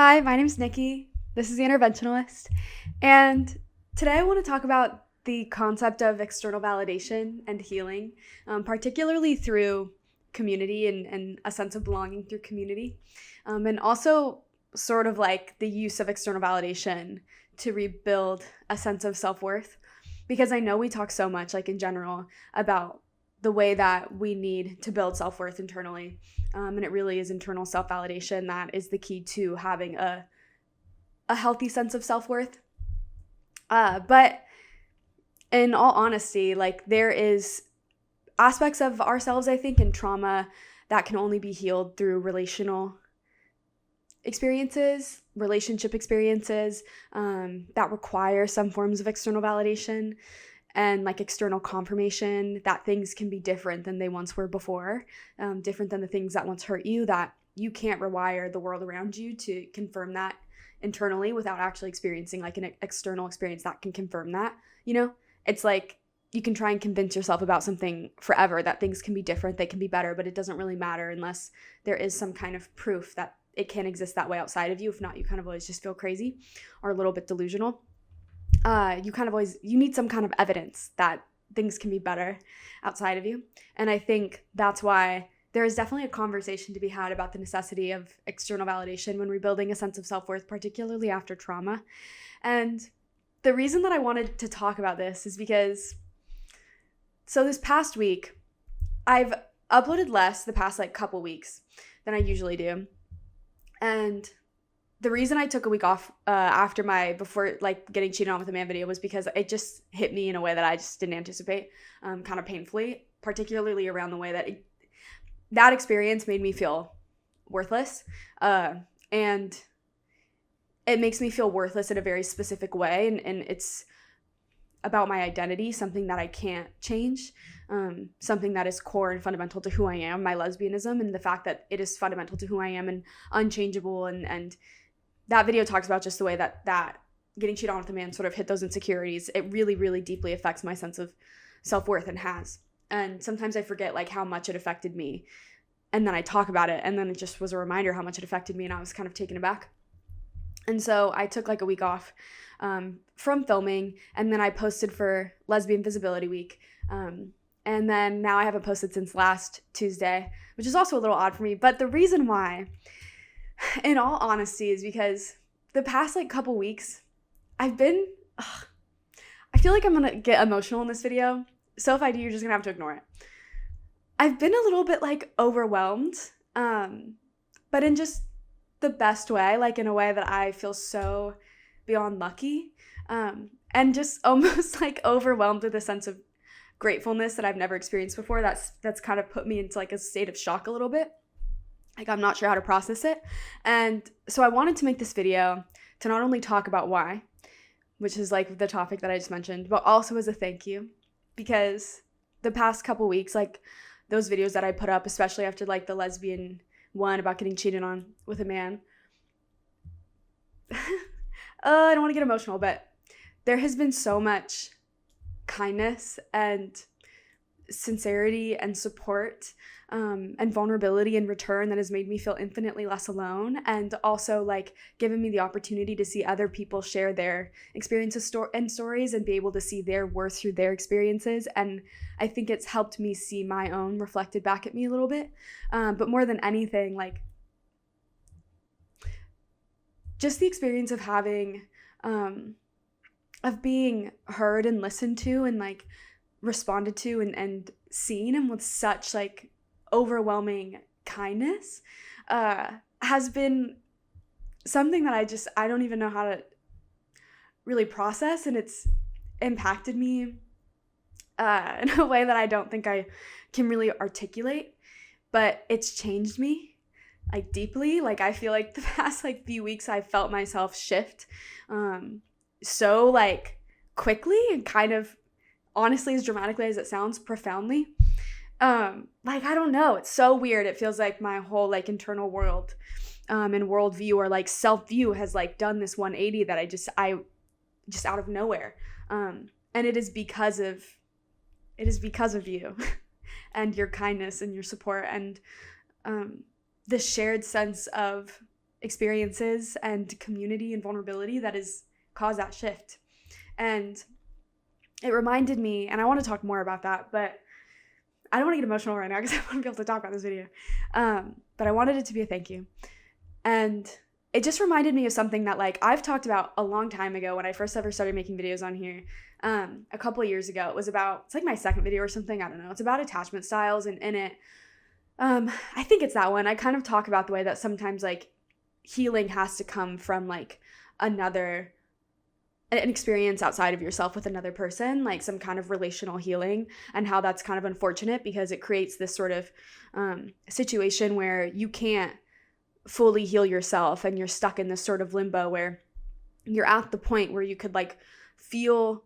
Hi, my name's Nikki. This is the Interventionalist. And today I want to talk about the concept of external validation and healing, particularly through community and a sense of belonging through community. And also, sort of like the use of external validation to rebuild a sense of self worth. Because I know we talk so much, like in general, about the way that we need to build self worth internally. And it really is internal self validation that is the key to having a healthy sense of self worth. But in all honesty, like there is aspects of ourselves, I think, in trauma that can only be healed through relational experiences, relationship experiences that require some forms of external validation and like external confirmation that things can be different than they once were before, different than the things that once hurt you, that you can't rewire the world around you to confirm that internally without actually experiencing like an external experience that can confirm that, you know? It's like you can try and convince yourself about something forever that things can be different, they can be better, but it doesn't really matter unless there is some kind of proof that it can exist that way outside of you. If not, you kind of always just feel crazy or a little bit delusional. You need some kind of evidence that things can be better outside of you. And I think that's why there is definitely a conversation to be had about the necessity of external validation when rebuilding a sense of self-worth, particularly after trauma. And the reason that I wanted to talk about this is because, so this past week, I've uploaded less the past like couple weeks than I usually do. And the reason I took a week off before like getting cheated on with a man video was because it just hit me in a way that I just didn't anticipate, kind of painfully, particularly around the way that that experience made me feel worthless. And it makes me feel worthless in a very specific way. And it's about my identity, something that I can't change, something that is core and fundamental to who I am, my lesbianism, and the fact that it is fundamental to who I am and unchangeable. And that video talks about just the way that getting cheated on with a man sort of hit those insecurities. It really, really deeply affects my sense of self-worth and has. And sometimes I forget like how much it affected me. And then I talk about it. And then it just was a reminder how much it affected me. And I was kind of taken aback. And so I took like a week off from filming. And then I posted for Lesbian Visibility Week. And then now I haven't posted since last Tuesday, which is also a little odd for me. But the reason why, in all honesty, is because the past like couple weeks, I feel like I'm gonna get emotional in this video. So if I do, you're just gonna have to ignore it. I've been a little bit like overwhelmed, but in just the best way, like in a way that I feel so beyond lucky, and just almost like overwhelmed with a sense of gratefulness that I've never experienced before. That's kind of put me into like a state of shock a little bit. Like I'm not sure how to process it. And so I wanted to make this video to not only talk about why, which is like the topic that I just mentioned, but also as a thank you. Because the past couple weeks, like those videos that I put up, especially after like the lesbian one about getting cheated on with a man, I don't want to get emotional, but there has been so much kindness and sincerity and support and vulnerability in return that has made me feel infinitely less alone, and also like given me the opportunity to see other people share their experiences and stories and be able to see their worth through their experiences. And I think it's helped me see my own reflected back at me a little bit, but more than anything, like just the experience of having of being heard and listened to and like responded to and seen, and with such like overwhelming kindness, has been something that I don't even know how to really process, and it's impacted me in a way that I don't think I can really articulate, but it's changed me like deeply. Like I feel like the past like few weeks I've felt myself shift so like quickly and kind of, honestly, as dramatically as it sounds, profoundly. Like I don't know, it's so weird. It feels like my whole like internal world and worldview or like self-view has like done this 180 that I just out of nowhere, and it is because of you and your kindness and your support and the shared sense of experiences and community and vulnerability that has caused that shift. And it reminded me, and I want to talk more about that, but I don't want to get emotional right now because I want to be able to talk about this video. But I wanted it to be a thank you. And it just reminded me of something that like I've talked about a long time ago when I first ever started making videos on here. A couple of years ago. It's like my second video or something. I don't know. It's about attachment styles, and in it, I think it's that one. I kind of talk about the way that sometimes like healing has to come from like an experience outside of yourself with another person, like some kind of relational healing, and how that's kind of unfortunate because it creates this sort of situation where you can't fully heal yourself and you're stuck in this sort of limbo where you're at the point where you could like feel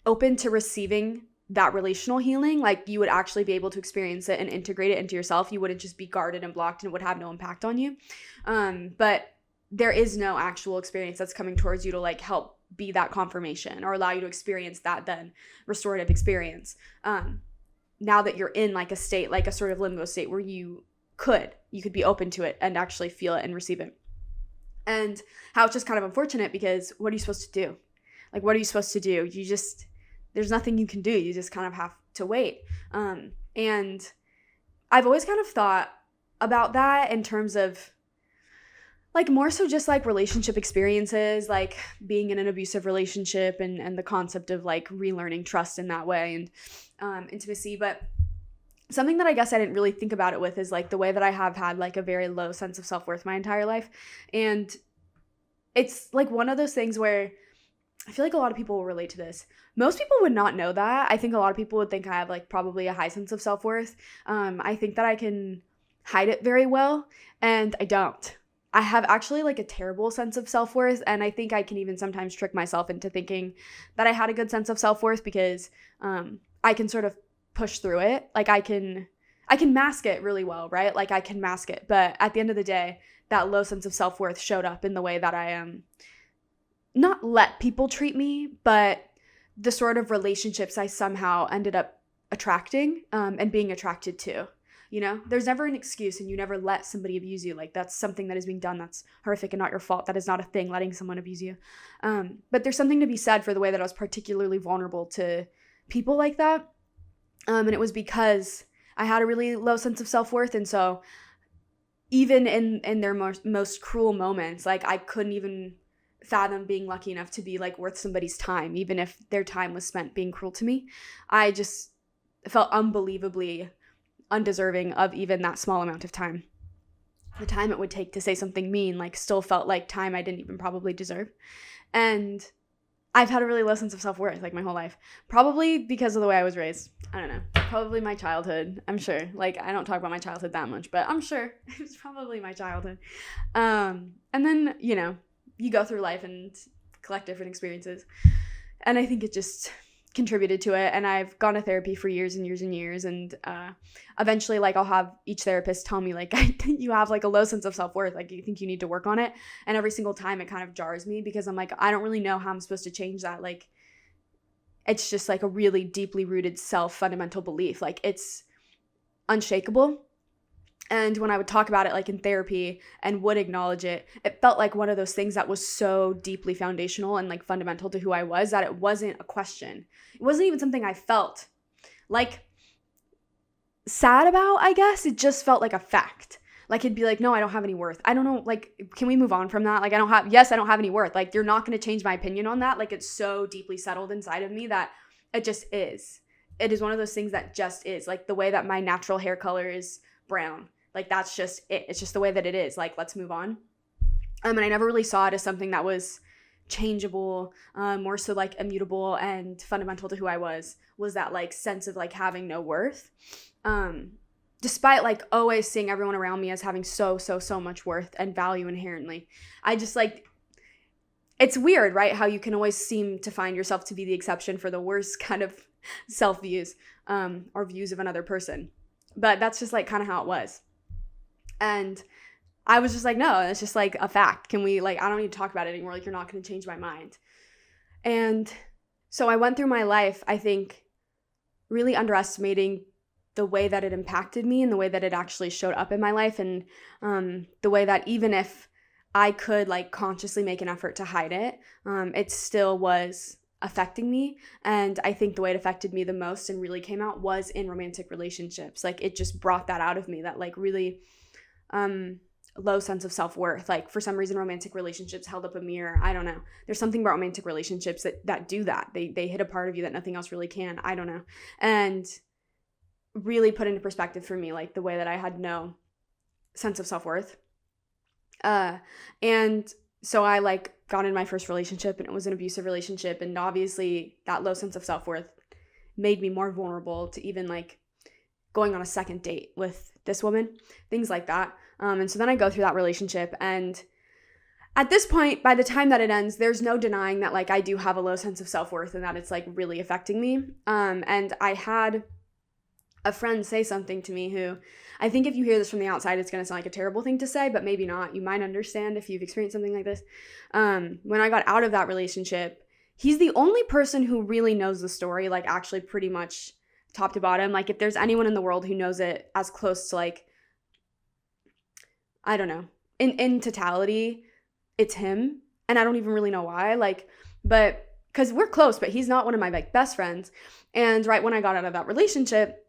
open to receiving that relational healing. Like you would actually be able to experience it and integrate it into yourself. You wouldn't just be guarded and blocked and it would have no impact on you. But there is no actual experience that's coming towards you to like help be that confirmation or allow you to experience that then restorative experience. Now that you're in like a state, like a sort of limbo state where you could be open to it and actually feel it and receive it. And how it's just kind of unfortunate because what are you supposed to do? Like, what are you supposed to do? There's nothing you can do. You just kind of have to wait. And I've always kind of thought about that in terms of like more so just like relationship experiences, like being in an abusive relationship and the concept of like relearning trust in that way and intimacy. But something that I guess I didn't really think about it with is like the way that I have had like a very low sense of self-worth my entire life. And it's like one of those things where I feel like a lot of people will relate to this. Most people would not know that. I think a lot of people would think I have like probably a high sense of self-worth. I think that I can hide it very well, and I don't. I have actually like a terrible sense of self-worth, and I think I can even sometimes trick myself into thinking that I had a good sense of self-worth because I can sort of push through it. Like I can mask it really well, right? Like I can mask it, but at the end of the day, that low sense of self-worth showed up in the way that I not let people treat me, but the sort of relationships I somehow ended up attracting and being attracted to. You know, there's never an excuse, and you never let somebody abuse you. Like that's something that is being done that's horrific and not your fault. That is not a thing, letting someone abuse you. But there's something to be said for the way that I was particularly vulnerable to people like that. And it was because I had a really low sense of self-worth. And so even in their most cruel moments, like I couldn't even fathom being lucky enough to be like worth somebody's time, even if their time was spent being cruel to me. I just felt unbelievably undeserving of even that small amount of time. The time it would take to say something mean like still felt like time I didn't even probably deserve. And I've had a really low sense of self-worth like my whole life, probably because of the way I was raised. I don't know, probably my childhood, I'm sure. Like I don't talk about my childhood that much, but I'm sure it's probably my childhood. And then, you know, you go through life and collect different experiences, and I think it just contributed to it. And I've gone to therapy for years and years and years, and eventually like I'll have each therapist tell me like, I think you have like a low sense of self-worth, like you think you need to work on it. And every single time it kind of jars me because I'm like, I don't really know how I'm supposed to change that. Like it's just like a really deeply rooted fundamental belief, like it's unshakable. And when I would talk about it like in therapy and would acknowledge it, it felt like one of those things that was so deeply foundational and like fundamental to who I was that it wasn't a question. It wasn't even something I felt like sad about, I guess. It just felt like a fact. Like it'd be like, no, I don't have any worth. I don't know, like, can we move on from that? Like I don't have any worth. Like you're not going to change my opinion on that. Like it's so deeply settled inside of me that it just is. It is one of those things that just is. Like the way that my natural hair color is brown. Like that's just it. It's just the way that it is. Like let's move on. And I never really saw it as something that was changeable, more so like immutable and fundamental to who I was that like sense of like having no worth. Despite like always seeing everyone around me as having so much worth and value inherently. I just like, it's weird, right? How you can always seem to find yourself to be the exception for the worst kind of self-views or views of another person. But that's just like kind of how it was. And I was just like, no, it's just like a fact. Can we like, I don't need to talk about it anymore. Like you're not going to change my mind. And so I went through my life, I think, really underestimating the way that it impacted me and the way that it actually showed up in my life, and the way that even if I could like consciously make an effort to hide it, it still was affecting me. And I think the way it affected me the most and really came out was in romantic relationships. Like it just brought that out of me, that like really low sense of self-worth. Like for some reason romantic relationships held up a mirror. I don't know. There's something about romantic relationships that do that. They hit a part of you that nothing else really can. I don't know. And really put into perspective for me like the way that I had no sense of self-worth. And so I like got in my first relationship, and it was an abusive relationship, and obviously that low sense of self-worth made me more vulnerable to even like going on a second date with this woman, things like that. And so then I go through that relationship, and at this point, by the time that it ends, there's no denying that like I do have a low sense of self-worth and that it's like really affecting me. And I had a friend say something to me who, I think if you hear this from the outside, it's going to sound like a terrible thing to say, but maybe not. You might understand if you've experienced something like this. When I got out of that relationship, he's the only person who really knows the story, like actually pretty much top to bottom. Like if there's anyone in the world who knows it as close to like, I don't know, in totality, it's him. And I don't even really know why, like, but because we're close, but he's not one of my like best friends. And right when I got out of that relationship,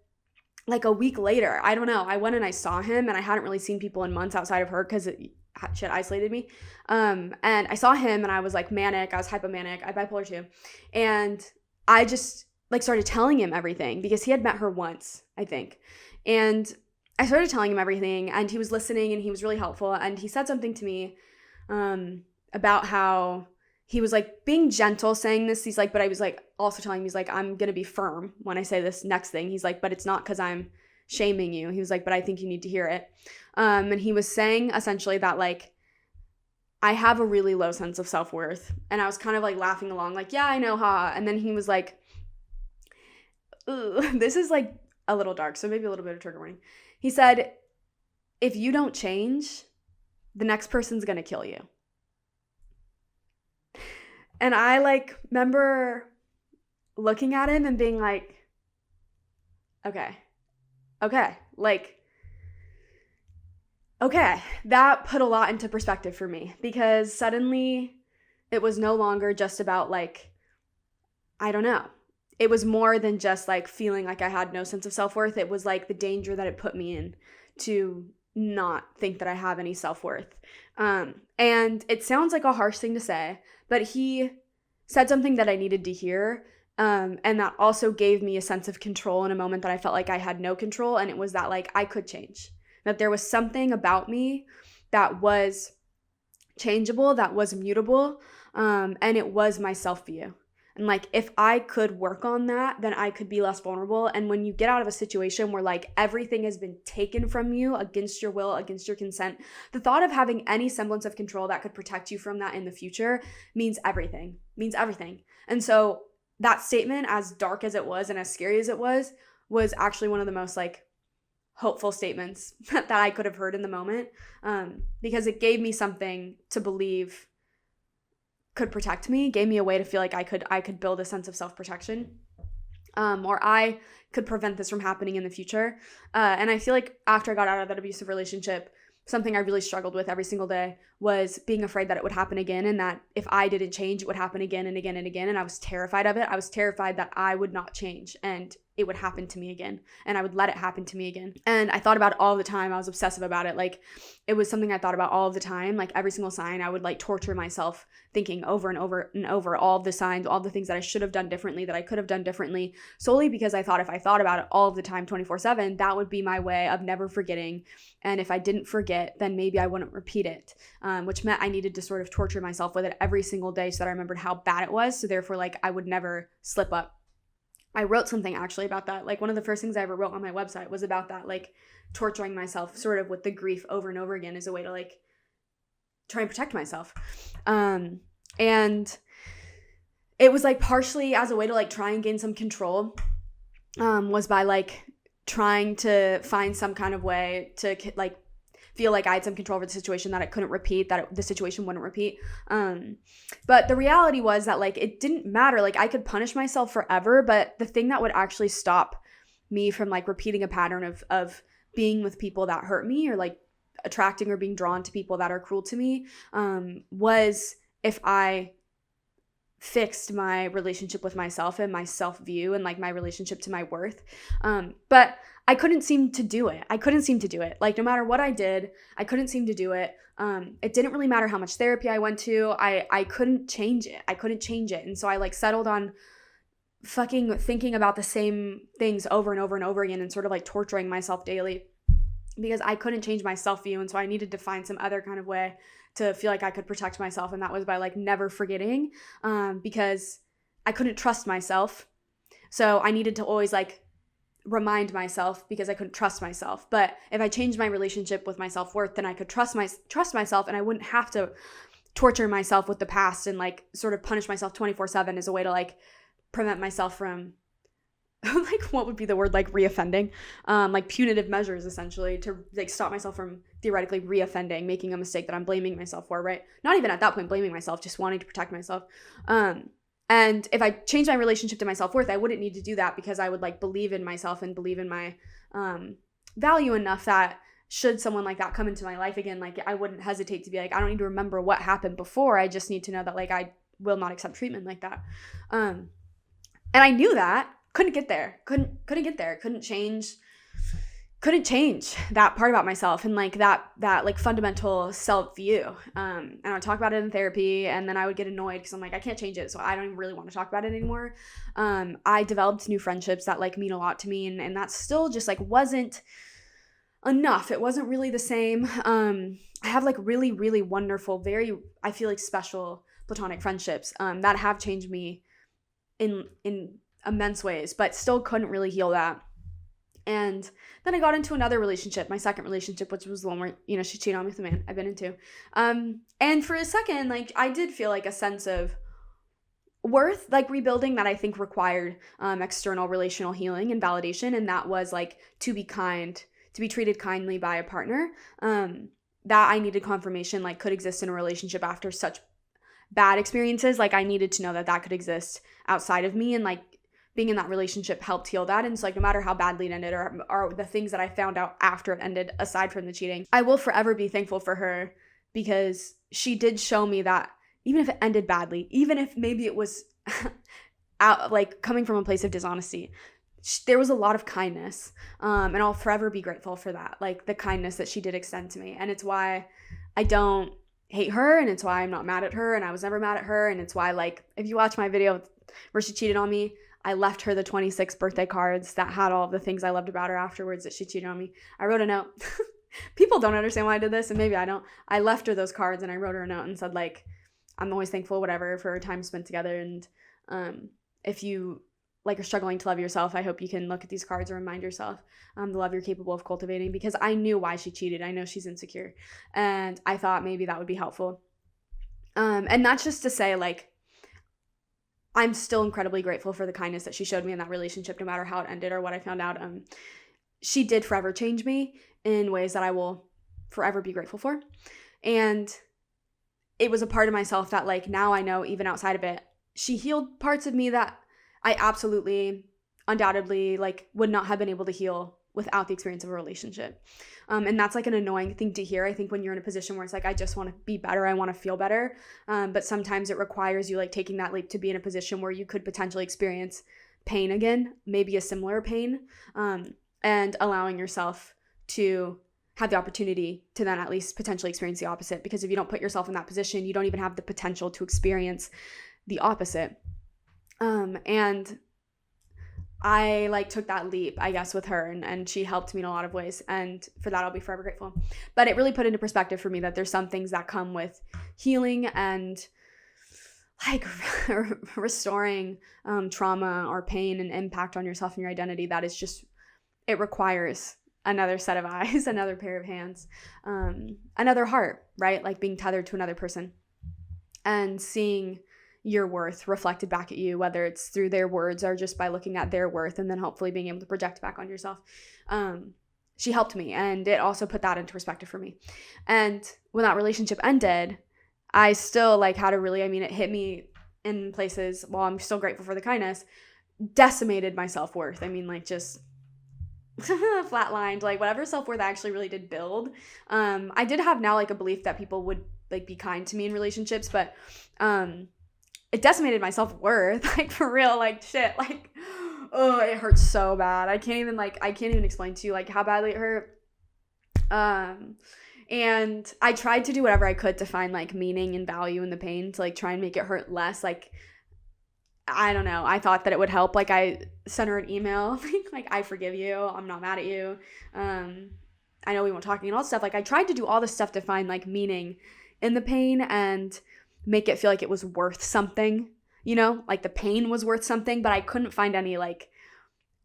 like a week later, I don't know, I went and I saw him, and I hadn't really seen people in months outside of her because she had isolated me. And I saw him, and I was like manic. I was hypomanic. I bipolar too. And I just like started telling him everything because he had met her once, I think. And I started telling him everything, and he was listening, and he was really helpful. And he said something to me about how he was like being gentle saying this. He's like, but I was like also telling him, he's like, I'm going to be firm when I say this next thing. He's like, but it's not because I'm shaming you. He was like, but I think you need to hear it. And he was saying essentially that like, I have a really low sense of self-worth. And I was kind of like laughing along like, yeah, I know, ha. And then he was like, ooh, this is like a little dark. So maybe a little bit of trigger warning. He said, if you don't change, the next person's going to kill you. And I like remember looking at him and being like, okay, like, okay, that put a lot into perspective for me, because suddenly it was no longer just about like, I don't know. It was more than just like feeling like I had no sense of self-worth. It was like the danger that it put me in to not think that I have any self-worth. And it sounds like a harsh thing to say, but he said something that I needed to hear. And that also gave me a sense of control in a moment that I felt like I had no control. And it was that like I could change, that there was something about me that was changeable, that was mutable. And it was my self-view. And like, if I could work on that, then I could be less vulnerable. And when you get out of a situation where like everything has been taken from you against your will, against your consent, the thought of having any semblance of control that could protect you from that in the future means everything. And so that statement, as dark as it was and as scary as it was actually one of the most like hopeful statements that I could have heard in the moment, because it gave me something to believe could protect me, gave me a way to feel like I could build a sense of self-protection, or I could prevent this from happening in the future. And I feel like after I got out of that abusive relationship, something I really struggled with every single day was being afraid that it would happen again, and that if I didn't change, it would happen again and again and again. And I was terrified of it. I was terrified that I would not change and it would happen to me again, and I would let it happen to me again. And I thought about it all the time. I was obsessive about it. Like, it was something I thought about all of the time. Like, every single sign, I would like torture myself thinking over and over and over all the signs, all the things that I should have done differently, that I could have done differently, solely because I thought if I thought about it all of the time 24/7, that would be my way of never forgetting. And if I didn't forget, then maybe I wouldn't repeat it, which meant I needed to sort of torture myself with it every single day so that I remembered how bad it was. So therefore, like, I would never slip up. I wrote something actually about that. Like, one of the first things I ever wrote on my website was about that, like, torturing myself sort of with the grief over and over again as a way to like try and protect myself. And it was like partially as a way to like try and gain some control, was by like trying to find some kind of way to like feel like I had some control over the situation, that it couldn't repeat, that the situation wouldn't repeat. But the reality was that like it didn't matter. Like, I could punish myself forever, but the thing that would actually stop me from like repeating a pattern of being with people that hurt me, or like attracting or being drawn to people that are cruel to me, was if I fixed my relationship with myself and my self-view and like my relationship to my worth. But I couldn't seem to do it. Like, no matter what I did, I couldn't seem to do it. It didn't really matter how much therapy I went to. I couldn't change it. And so I like settled on fucking thinking about the same things over and over and over again, and sort of like torturing myself daily, because I couldn't change my self-view. And so I needed to find some other kind of way to feel like I could protect myself. And that was by like never forgetting, because I couldn't trust myself. So I needed to always like remind myself, because I couldn't trust myself. But if I changed my relationship with my self-worth, then I could trust myself, and I wouldn't have to torture myself with the past and like sort of punish myself 24/7 as a way to like prevent myself from like, what would be the word, like reoffending, like punitive measures, essentially, to like stop myself from theoretically reoffending, making a mistake that I'm blaming myself for, right? Not even at that point blaming myself, just wanting to protect myself. And if I changed my relationship to my self-worth, I wouldn't need to do that, because I would like believe in myself and believe in my value enough that should someone like that come into my life again, like I wouldn't hesitate to be like, I don't need to remember what happened before. I just need to know that like I will not accept treatment like that. And I knew that. Couldn't get there. Couldn't change that part about myself, and like that like fundamental self-view. And I would talk about it in therapy, and then I would get annoyed because I'm like, I can't change it, so I don't even really want to talk about it anymore. I developed new friendships that like mean a lot to me, and that still just like wasn't enough. It wasn't really the same. I have like really, really wonderful, very, I feel like special platonic friendships that have changed me in immense ways, but still couldn't really heal that. And then I got into another relationship, my second relationship, which was the one where, you know, she cheated on me with a man I've been into. And for a second, like, I did feel like a sense of worth, like rebuilding, that I think required external relational healing and validation. And that was like to be treated kindly by a partner, that I needed confirmation like could exist in a relationship after such bad experiences. Like, I needed to know that could exist outside of me, and like being in that relationship helped heal that. And so like, no matter how badly it ended, or the things that I found out after it ended, aside from the cheating, I will forever be thankful for her, because she did show me that even if it ended badly, even if maybe it was out, like coming from a place of dishonesty, there was a lot of kindness. And I'll forever be grateful for that, like the kindness that she did extend to me. And it's why I don't hate her, and it's why I'm not mad at her, and I was never mad at her. And it's why, like, if you watch my video where she cheated on me, I left her the 26 birthday cards that had all of the things I loved about her afterwards that she cheated on me. I wrote a note. People don't understand why I did this, and maybe I don't. I left her those cards, and I wrote her a note and said, like, I'm always thankful, whatever, for our time spent together. And if you like are struggling to love yourself, I hope you can look at these cards and remind yourself the love you're capable of cultivating, because I knew why she cheated. I know she's insecure, and I thought maybe that would be helpful. And that's just to say, like, I'm still incredibly grateful for the kindness that she showed me in that relationship, no matter how it ended or what I found out. She did forever change me in ways that I will forever be grateful for. And it was a part of myself that, like, now I know, even outside of it, she healed parts of me that I absolutely, undoubtedly, like, would not have been able to heal without the experience of a relationship. And that's like an annoying thing to hear, I think, when you're in a position where it's like, I just want to be better, I want to feel better. But sometimes it requires you like taking that leap to be in a position where you could potentially experience pain again, maybe a similar pain, and allowing yourself to have the opportunity to then at least potentially experience the opposite. Because if you don't put yourself in that position, you don't even have the potential to experience the opposite. And I like took that leap, I guess, with her, and she helped me in a lot of ways, and for that I'll be forever grateful. But it really put into perspective for me that there's some things that come with healing and like restoring trauma or pain and impact on yourself and your identity, that is just, it requires another set of eyes, another pair of hands, another heart, right? Like being tethered to another person and seeing your worth reflected back at you, whether it's through their words or just by looking at their worth and then hopefully being able to project back on yourself. She helped me, and it also put that into perspective for me. And when that relationship ended, I still like had a really, I mean, it hit me in places, while I'm still grateful for the kindness, decimated my self-worth. I mean, like, just flatlined, like whatever self-worth I actually really did build. I did have now like a belief that people would like be kind to me in relationships, but it decimated my self-worth, like for real, like shit, like oh, it hurts so bad. I can't even explain to you like how badly it hurt. And I tried to do whatever I could to find like meaning and value in the pain, to like try and make it hurt less. Like, I don't know, I thought that it would help. Like, I sent her an email like, I forgive you, I'm not mad at you, I know we won't talk and all stuff. Like, I tried to do all this stuff to find like meaning in the pain and make it feel like it was worth something, you know, like the pain was worth something, but I couldn't find any like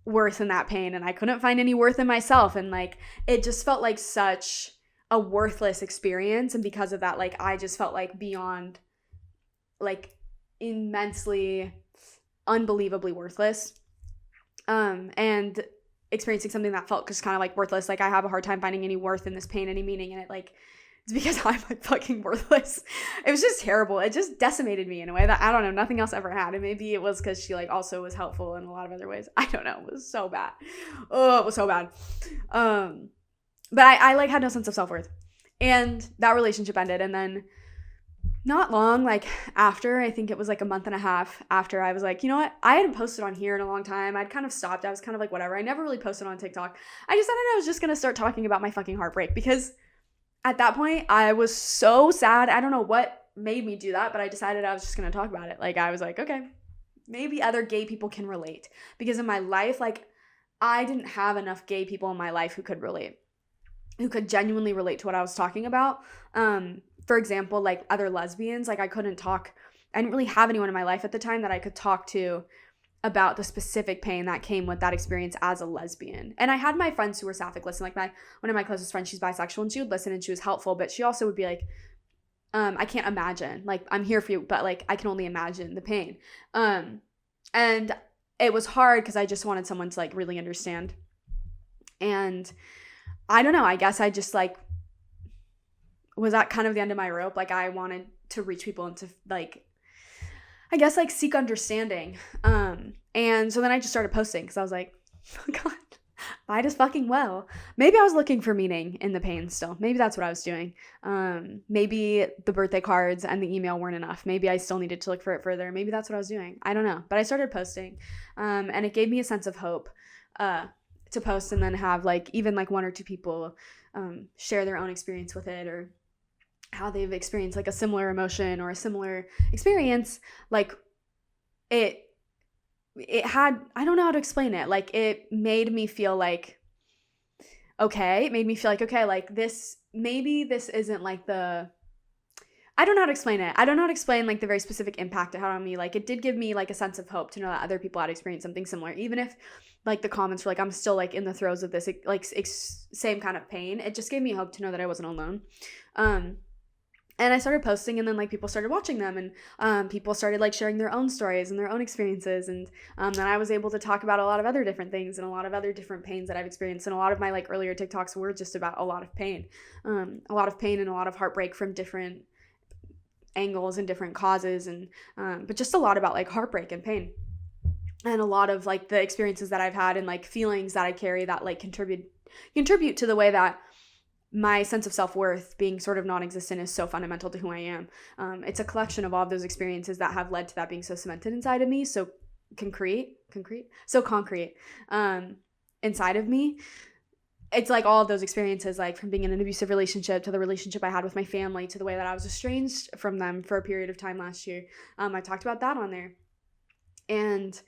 worth in that pain, and I couldn't find any worth in myself, and like it just felt like such a worthless experience. And because of that, like I just felt like beyond, like immensely, unbelievably worthless, and experiencing something that felt just kind of like worthless. Like I have a hard time finding any worth in this pain, any meaning in it. Like it's because I'm like fucking worthless. It was just terrible. It just decimated me in a way that, I don't know, nothing else ever had. And maybe it was because she like also was helpful in a lot of other ways. I don't know. It was so bad. Oh, it was so bad. But I like had no sense of self-worth. And that relationship ended. And then not long, like after, I think it was like a month and a half after, I was like, you know what? I hadn't posted on here in a long time. I'd kind of stopped. I was kind of like, whatever. I never really posted on TikTok. I decided I was just going to start talking about my fucking heartbreak, because at that point I was so sad. I don't know what made me do that, but I decided I was just going to talk about it. Like I was like, okay, maybe other gay people can relate, because in my life, like I didn't have enough gay people in my life who could relate, who could genuinely relate to what I was talking about. For example, like other lesbians, like I didn't really have anyone in my life at the time that I could talk to about the specific pain that came with that experience as a lesbian. And I had my friends who were sapphic listen, like one of my closest friends, she's bisexual, and she would listen and she was helpful, but she also would be like, I can't imagine, like I'm here for you, but like I can only imagine the pain. And it was hard because I just wanted someone to like really understand. And I don't know, I guess I just like was at kind of the end of my rope. Like I wanted to reach people and to like, I guess like seek understanding. And so then I just started posting because I was like, oh God, might as fucking well. Maybe I was looking for meaning in the pain still. Maybe that's what I was doing. Maybe the birthday cards and the email weren't enough. Maybe I still needed to look for it further. Maybe that's what I was doing. I don't know. But I started posting, and it gave me a sense of hope to post and then have like even like one or two people share their own experience with it, or how they've experienced like a similar emotion or a similar experience. Like it had, I don't know how to explain it. Like it made me feel like, okay, it made me feel like, okay, like this, maybe this isn't like I don't know how to explain it. I don't know how to explain like the very specific impact it had on me. Like it did give me like a sense of hope to know that other people had experienced something similar, even if like the comments were like, I'm still like in the throes of this like same kind of pain. It just gave me hope to know that I wasn't alone. And I started posting, and then like people started watching them, and people started like sharing their own stories and their own experiences, and then I was able to talk about a lot of other different things and a lot of other different pains that I've experienced. And a lot of my like earlier TikToks were just about a lot of pain and a lot of heartbreak from different angles and different causes, and but just a lot about like heartbreak and pain, and a lot of like the experiences that I've had and like feelings that I carry that like contribute to the way that my sense of self-worth being sort of non-existent is so fundamental to who I am. It's a collection of all of those experiences that have led to that being so cemented inside of me, so concrete inside of me. It's like all of those experiences, like from being in an abusive relationship to the relationship I had with my family to the way that I was estranged from them for a period of time last year. I talked about that on there. And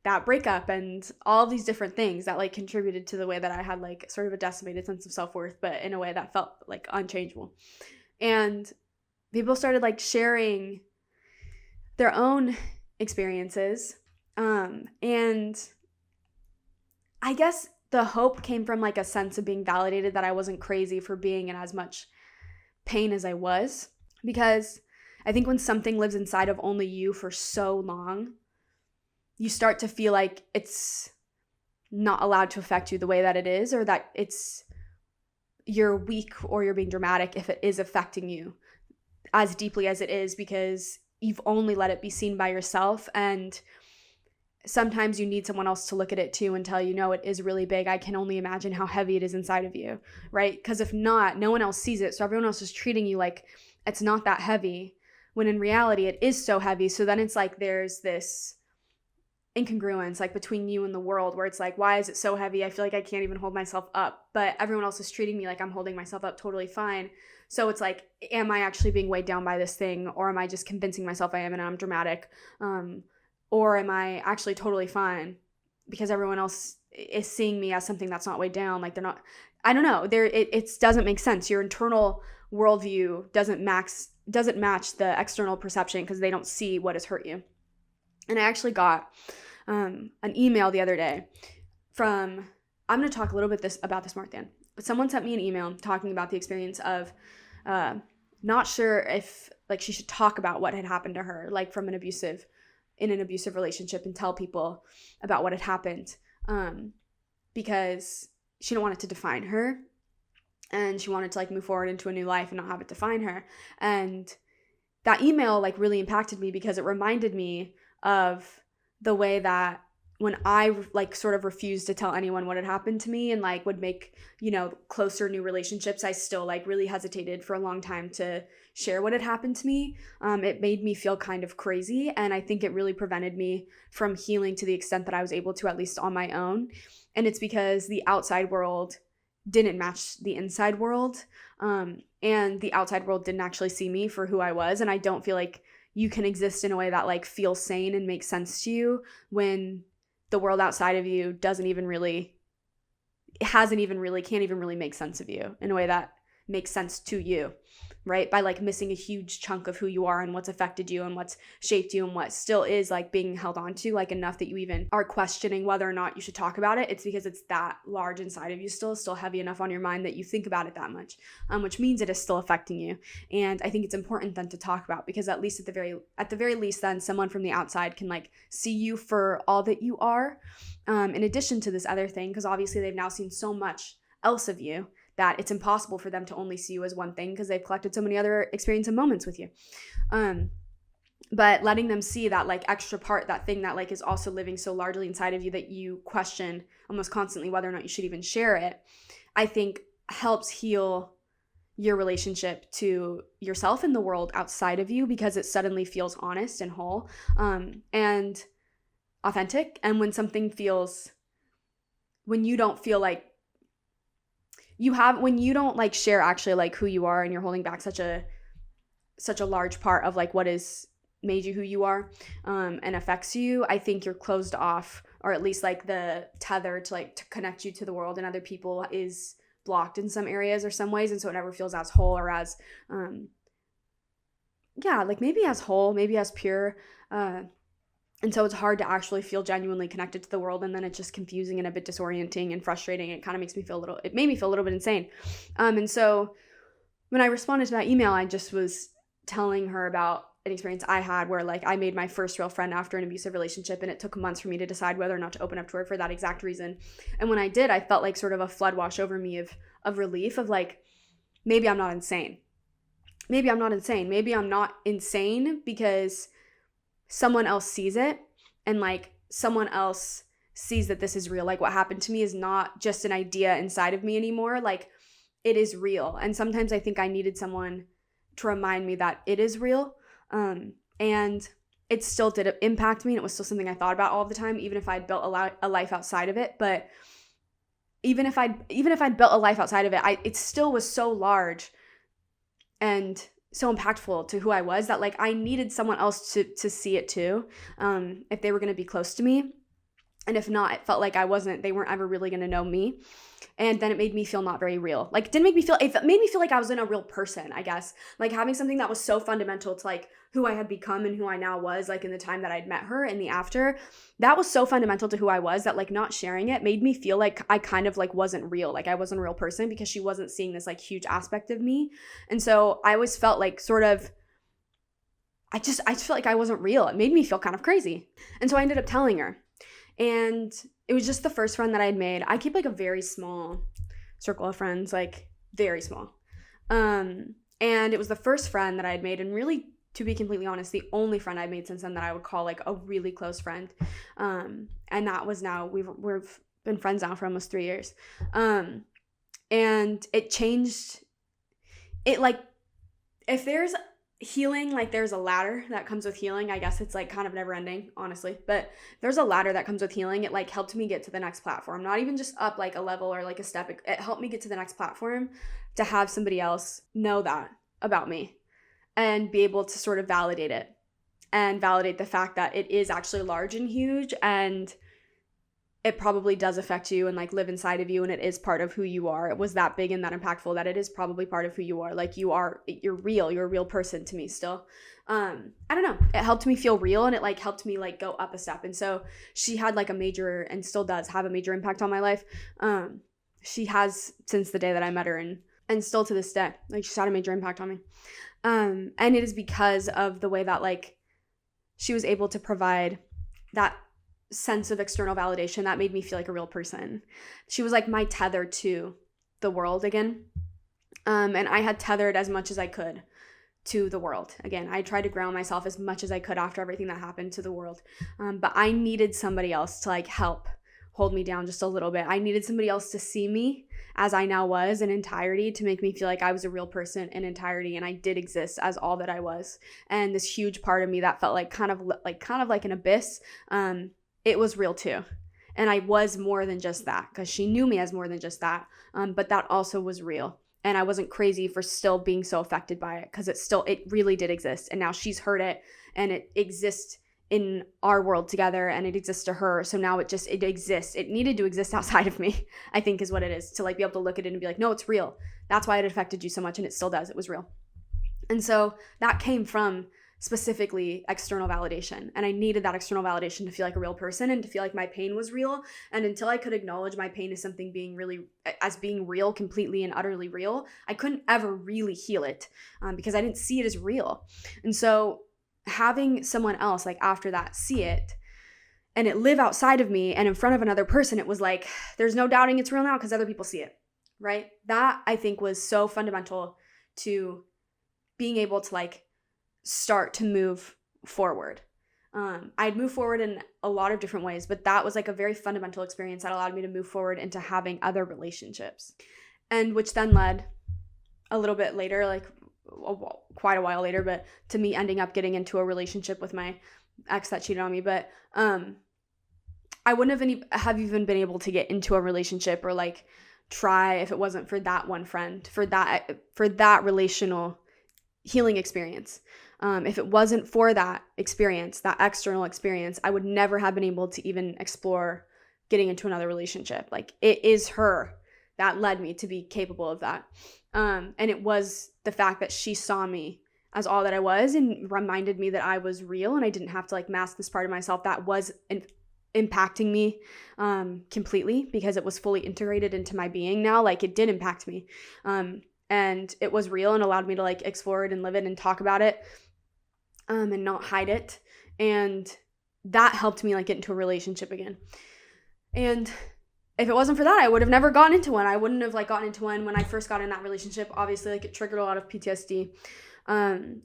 that breakup and all of these different things that like contributed to the way that I had like sort of a decimated sense of self-worth, but in a way that felt like unchangeable. And people started like sharing their own experiences. And I guess the hope came from like a sense of being validated that I wasn't crazy for being in as much pain as I was. Because I think when something lives inside of only you for so long, you start to feel like it's not allowed to affect you the way that it is, or that you're weak or you're being dramatic if it is affecting you as deeply as it is, because you've only let it be seen by yourself. And sometimes you need someone else to look at it too and tell you, no, it is really big. I can only imagine how heavy it is inside of you, right? Because if not, no one else sees it. So everyone else is treating you like it's not that heavy, when in reality it is so heavy. So then it's like there's this incongruence like between you and the world, where it's like, why is it so heavy? I feel like I can't even hold myself up, but everyone else is treating me like I'm holding myself up totally fine. So it's like, am I actually being weighed down by this thing, or am I just convincing myself I am and I'm dramatic? Or am I actually totally fine because everyone else is seeing me as something that's not weighed down? Like they're not, I don't know. It doesn't make sense. Your internal worldview doesn't match the external perception because they don't see what has hurt you. And I actually got an email the other day from, I'm going to talk a little bit about this more at the end, but someone sent me an email talking about the experience of not sure if like she should talk about what had happened to her, like in an abusive relationship, and tell people about what had happened, because she didn't want it to define her, and she wanted to like move forward into a new life and not have it define her. And that email like really impacted me because it reminded me of the way that when I like sort of refused to tell anyone what had happened to me and like would make, closer new relationships, I still like really hesitated for a long time to share what had happened to me. It made me feel kind of crazy. And I think it really prevented me from healing to the extent that I was able to, at least on my own. And it's because the outside world didn't match the inside world. And the outside world didn't actually see me for who I was. And I don't feel like you can exist in a way that like feels sane and makes sense to you when the world outside of you can't even really make sense of you in a way that makes sense to you, right? By like missing a huge chunk of who you are and what's affected you and what's shaped you and what still is like being held on to, like enough that you even are questioning whether or not you should talk about it. It's because it's that large inside of you still heavy enough on your mind that you think about it that much, which means it is still affecting you. And I think it's important then to talk about, because at least at the very least then someone from the outside can like see you for all that you are, in addition to this other thing, because obviously they've now seen so much else of you that it's impossible for them to only see you as one thing because they've collected so many other experiences and moments with you. But letting them see that like extra part, that thing that like is also living so largely inside of you that you question almost constantly whether or not you should even share it, I think helps heal your relationship to yourself and the world outside of you, because it suddenly feels honest and whole, and authentic. And when you don't feel like when you don't like share actually like who you are, and you're holding back such a large part of like what has made you who you are, and affects you, I think you're closed off, or at least like the tether to connect you to the world and other people is blocked in some areas or some ways. And so it never feels as whole or as maybe as whole, maybe as pure, and so it's hard to actually feel genuinely connected to the world. And then it's just confusing and a bit disorienting and frustrating. It kind of made me feel a little bit insane. And so when I responded to that email, I just was telling her about an experience I had where like I made my first real friend after an abusive relationship, and it took months for me to decide whether or not to open up to her for that exact reason. And when I did, I felt like sort of a flood wash over me of relief, of like, maybe I'm not insane. Maybe I'm not insane because someone else sees it, and like someone else sees that this is real. Like what happened to me is not just an idea inside of me anymore. Like it is real. And sometimes I think I needed someone to remind me that it is real. And it still did impact me, and it was still something I thought about all the time, even if I'd built a life outside of it. But even if I'd built a life outside of it, it still was so large and so impactful to who I was that like I needed someone else to see it too, if they were going to be close to me. And if not, it felt like they weren't ever really going to know me. And then it made me feel not very real. Like it made me feel like I was in a real person, I guess. Like having something that was so fundamental to like who I had become and who I now was, like in the time that I'd met her and the after, that was so fundamental to who I was that like not sharing it made me feel like I kind of like wasn't real. Like I wasn't a real person because she wasn't seeing this like huge aspect of me. And so I always felt like I just felt like I wasn't real. It made me feel kind of crazy. And so I ended up telling her. And it was just the first friend that I'd made. I keep like a very small circle of friends, like very small. And it was the first friend that I'd made in really to be completely honest, the only friend I've made since then that I would call like a really close friend. And that was now, we've been friends now for almost 3 years. And it changed it. Like, if there's healing, like there's a ladder that comes with healing. I guess it's like kind of never ending, honestly, but there's a ladder that comes with healing. It like helped me get to the next platform, not even just up like a level or like a step. It helped me get to the next platform to have somebody else know that about me and be able to sort of validate it and validate the fact that it is actually large and huge, and it probably does affect you and like live inside of you, and it is part of who you are. It was that big and that impactful that it is probably part of who you are. Like you're real. You're a real person to me still. I don't know. It helped me feel real, and it like helped me like go up a step. And so she had like a major, and still does have a major impact on my life. She has since the day that I met her, and still to this day, like she's had a major impact on me. And it is because of the way that like she was able to provide that sense of external validation that made me feel like a real person. She was like my tether to the world again. And I had tethered as much as I could to the world. Again, I tried to ground myself as much as I could after everything that happened to the world. But I needed somebody else to like help hold me down just a little bit. I needed somebody else to see me as I now was in entirety, to make me feel like I was a real person in entirety, and I did exist as all that I was. And this huge part of me that felt like kind of like an abyss, it was real too. And I was more than just that, because she knew me as more than just that. But that also was real. And I wasn't crazy for still being so affected by it, because it really did exist. And now she's heard it, and it exists in our world together, and it exists to her. So now it exists. It needed to exist outside of me, I think is what it is, to like be able to look at it and be like, no, it's real. That's why it affected you so much. And it still does. It was real. And so that came from specifically external validation. And I needed that external validation to feel like a real person, and to feel like my pain was real. And until I could acknowledge my pain as something being real, completely and utterly real, I couldn't ever really heal it, because I didn't see it as real. And so having someone else like after that see it and it live outside of me and in front of another person, it was like, there's no doubting it's real now because other people see it, right? That I think was so fundamental to being able to like start to move forward. I'd move forward in a lot of different ways, but that was like a very fundamental experience that allowed me to move forward into having other relationships, and which then led a little bit later, like quite a while later, but to me ending up getting into a relationship with my ex that cheated on me. But I wouldn't have even been able to get into a relationship or like try if it wasn't for that one friend, for that relational healing experience. If it wasn't for that experience, that external experience, I would never have been able to even explore getting into another relationship. Like, it is her that led me to be capable of that. And it was the fact that she saw me as all that I was and reminded me that I was real, and I didn't have to like mask this part of myself that was impacting me completely, because it was fully integrated into my being now. Like, it did impact me. And it was real and allowed me to like explore it and live it and talk about it, and not hide it. And that helped me like get into a relationship again. And if it wasn't for that, I would have never gotten into one. I wouldn't have like gotten into one when I first got in that relationship. Obviously, like, it triggered a lot of PTSD. And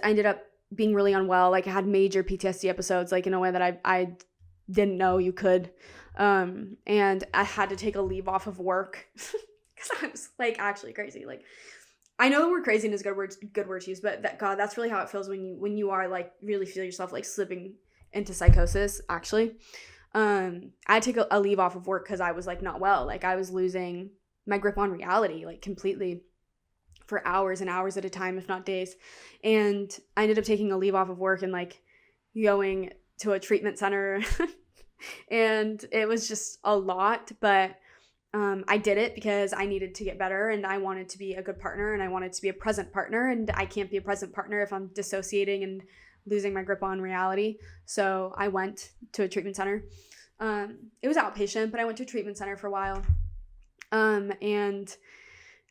I ended up being really unwell. Like, I had major PTSD episodes, like in a way that I didn't know you could. And I had to take a leave off of work because I was like actually crazy. Like, I know the word crazy is a good word to use, but that's really how it feels when you are like really feel yourself like slipping into psychosis, actually. I had to take a leave off of work because I was like not well. Like, I was losing my grip on reality, like completely, for hours and hours at a time, if not days. And I ended up taking a leave off of work and like going to a treatment center. And it was just a lot, but I did it because I needed to get better, and I wanted to be a good partner, and I wanted to be a present partner, and I can't be a present partner if I'm dissociating and losing my grip on reality. So I went to a treatment center. It was outpatient, but I went to a treatment center for a while. And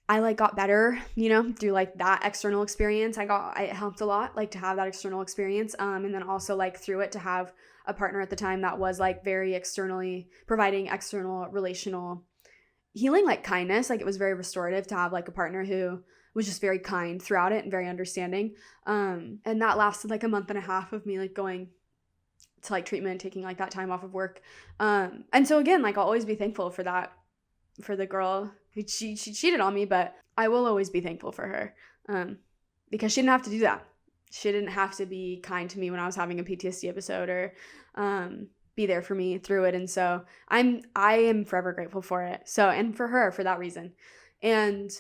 I like got better, through like that external experience. It helped a lot, like, to have that external experience. And then also like through it to have a partner at the time that was like very externally providing external relational healing, like kindness. Like, it was very restorative to have like a partner who was just very kind throughout it and very understanding. And that lasted like a month and a half of me like going to like treatment, taking like that time off of work. And so again, like I'll always be thankful for that, for the girl who she cheated on me, but I will always be thankful for her, because she didn't have to do that. She didn't have to be kind to me when I was having a PTSD episode, or be there for me through it. And so I am forever grateful for it. So, and for her for that reason. And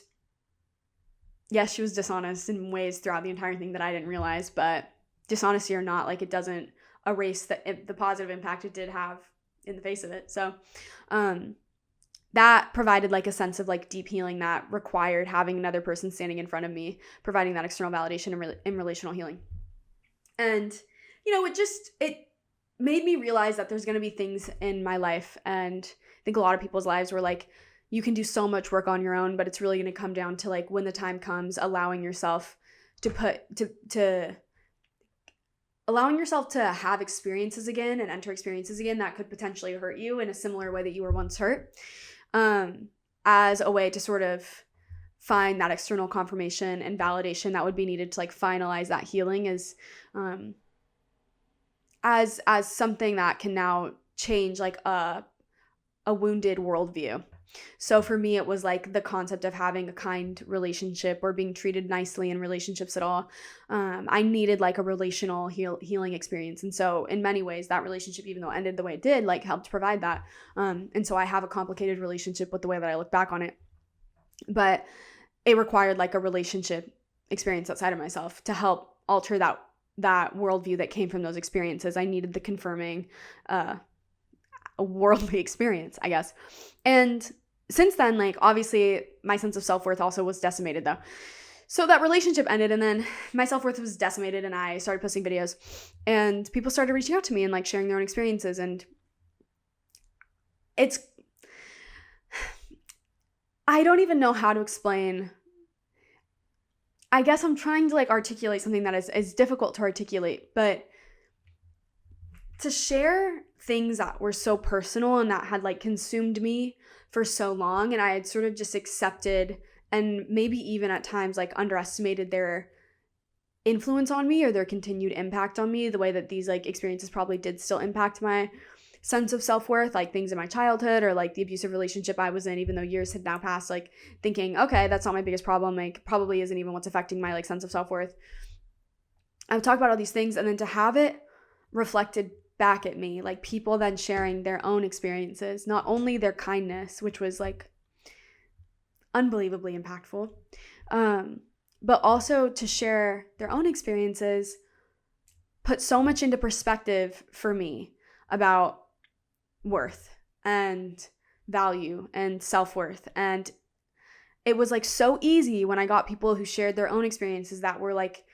yes, she was dishonest in ways throughout the entire thing that I didn't realize, but dishonesty or not, like it doesn't erase the positive impact it did have in the face of it. So that provided like a sense of like deep healing that required having another person standing in front of me, providing that external validation in relational healing. And, it made me realize that there's going to be things in my life, and I think a lot of people's lives, where like you can do so much work on your own, but it's really going to come down to like when the time comes, allowing yourself to have experiences again and enter experiences again that could potentially hurt you in a similar way that you were once hurt, as a way to sort of find that external confirmation and validation that would be needed to like finalize that healing as something that can now change like a wounded worldview. So for me, it was like the concept of having a kind relationship or being treated nicely in relationships at all. I needed like a relational healing experience. And so in many ways, that relationship, even though it ended the way it did, like helped provide that. And so I have a complicated relationship with the way that I look back on it. But it required like a relationship experience outside of myself to help alter that worldview that came from those experiences. I needed the confirming a worldly experience, I guess. And since then, like obviously my sense of self-worth also was decimated though. So that relationship ended, and then my self-worth was decimated, and I started posting videos, and people started reaching out to me and like sharing their own experiences. And I don't even know how to explain. I guess I'm trying to like articulate something that is difficult to articulate, but to share things that were so personal and that had like consumed me for so long, and I had sort of just accepted and maybe even at times like underestimated their influence on me or their continued impact on me, the way that these like experiences probably did still impact my sense of self-worth, like things in my childhood or like the abusive relationship I was in, even though years had now passed, like thinking, okay, that's not my biggest problem, like probably isn't even what's affecting my like sense of self-worth. I would talk about all these things, and then to have it reflected back at me, like people then sharing their own experiences, not only their kindness, which was like unbelievably impactful, but also to share their own experiences put so much into perspective for me about worth and value and self-worth. And it was like so easy when I got people who shared their own experiences that were like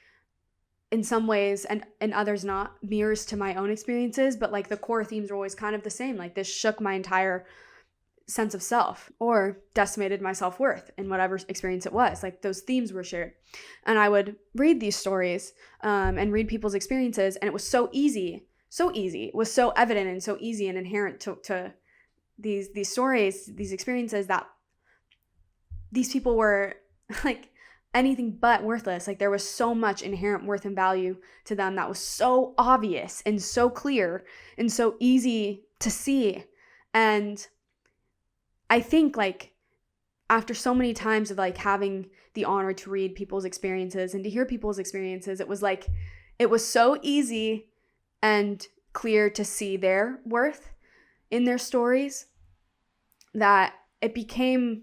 in some ways and others not mirrors to my own experiences, but like the core themes were always kind of the same. Like this shook my entire sense of self or decimated my self-worth in whatever experience it was. Like those themes were shared, and I would read these stories and read people's experiences, and it was so easy. It was so evident and so easy and inherent to these stories, these experiences, that these people were like anything but worthless. Like there was so much inherent worth and value to them that was so obvious and so clear and so easy to see. And I think like after so many times of like having the honor to read people's experiences and to hear people's experiences, it was so easy and clear to see their worth in their stories that it became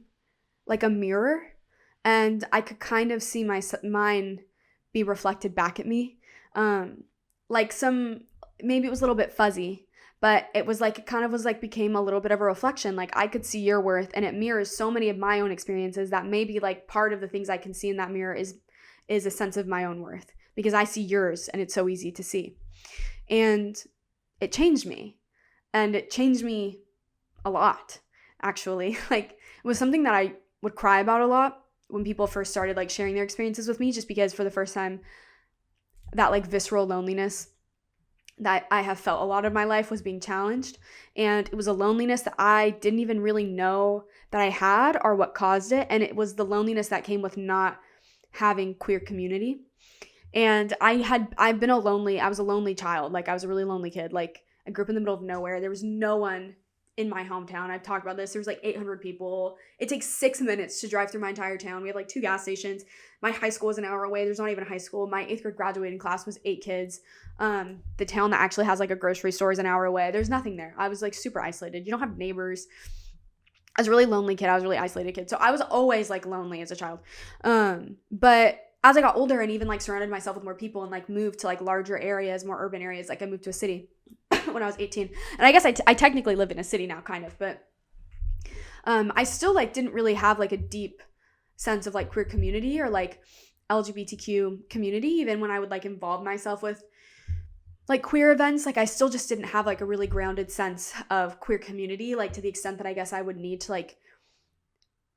like a mirror, and I could kind of see mine be reflected back at me. Like maybe it was a little bit fuzzy, but it was like, it kind of was like became a little bit of a reflection. Like I could see your worth, and it mirrors so many of my own experiences that maybe like part of the things I can see in that mirror is a sense of my own worth, because I see yours and it's so easy to see. And it changed me, and it changed me a lot, actually. Like it was something that I would cry about a lot when people first started like sharing their experiences with me, just because for the first time that like visceral loneliness that I have felt a lot of my life was being challenged. And it was a loneliness that I didn't even really know that I had or what caused it. And it was the loneliness that came with not having queer community. And I was a lonely child. Like, I was a really lonely kid. Like, I grew up in the middle of nowhere. There was no one in my hometown. I've talked about this. There was like 800 people. It takes 6 minutes to drive through my entire town. We have like 2 gas stations. My high school was an hour away. There's not even a high school. My 8th grade graduating class was 8 kids. The town that actually has like a grocery store is an hour away. There's nothing there. I was like super isolated. You don't have neighbors. I was a really lonely kid. I was a really isolated kid. So I was always like lonely as a child. But as I got older and even like surrounded myself with more people and like moved to like larger areas, more urban areas, like I moved to a city when I was 18. And I guess I technically live in a city now, kind of, but I still like didn't really have like a deep sense of like queer community or like LGBTQ community. Even when I would like involve myself with like queer events, like I still just didn't have like a really grounded sense of queer community, like to the extent that I guess I would need to like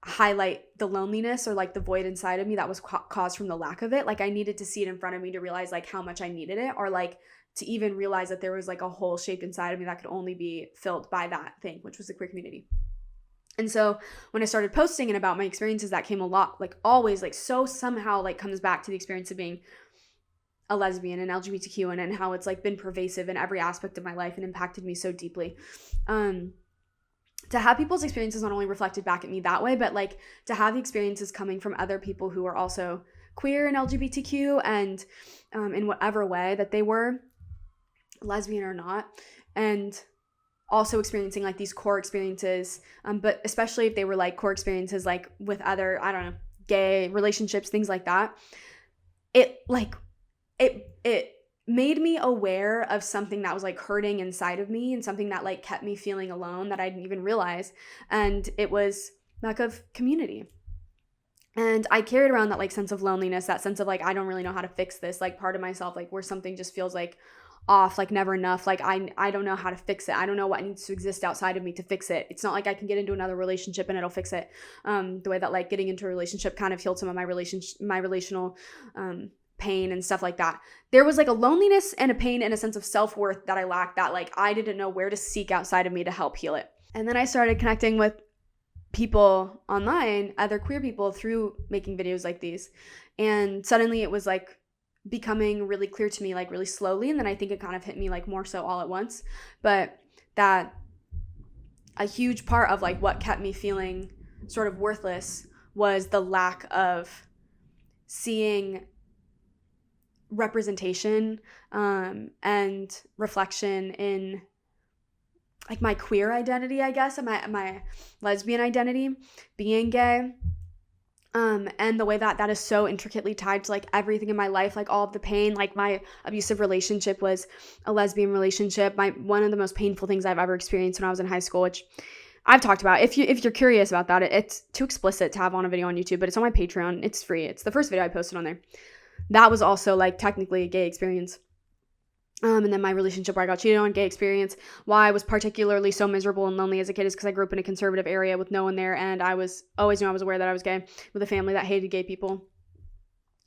highlight the loneliness or like the void inside of me that was caused from the lack of it. Like I needed to see it in front of me to realize like how much I needed it, or like to even realize that there was like a hole shaped inside of me that could only be filled by that thing, which was the queer community. And so when I started posting and about my experiences, that came a lot, like always, like so somehow like comes back to the experience of being a lesbian and LGBTQ and how it's like been pervasive in every aspect of my life and impacted me so deeply. To have people's experiences not only reflected back at me that way, but like to have the experiences coming from other people who are also queer and LGBTQ and in whatever way that they were, lesbian or not, and also experiencing like these core experiences, but especially if they were like core experiences like with other, I don't know, gay relationships, things like that, it made me aware of something that was like hurting inside of me and something that like kept me feeling alone that I didn't even realize. And it was lack of community. And I carried around that like sense of loneliness, that sense of like, I don't really know how to fix this, like part of myself, like where something just feels like off, like never enough. Like I don't know how to fix it. I don't know what needs to exist outside of me to fix it. It's not like I can get into another relationship and it'll fix it. The way that like getting into a relationship kind of healed some of my relational pain and stuff like that. There was like a loneliness and a pain and a sense of self-worth that I lacked, that like I didn't know where to seek outside of me to help heal it. And then I started connecting with people online, other queer people, through making videos like these. And suddenly it was like becoming really clear to me, like really slowly. And then I think it kind of hit me like more so all at once. But that a huge part of like what kept me feeling sort of worthless was the lack of seeing representation and reflection in like my queer identity, I guess, and my lesbian identity, being gay, and the way that is so intricately tied to like everything in my life, like all of the pain. Like my abusive relationship was a lesbian relationship. One of the most painful things I've ever experienced when I was in high school, which I've talked about. If you're curious about that, it's too explicit to have on a video on YouTube, but it's on my Patreon. It's free. It's the first video I posted on there. That was also like technically a gay experience. And then my relationship where I got cheated on, gay experience. Why I was particularly so miserable and lonely as a kid is because I grew up in a conservative area with no one there, and I was always knew I was aware that I was gay, with a family that hated gay people.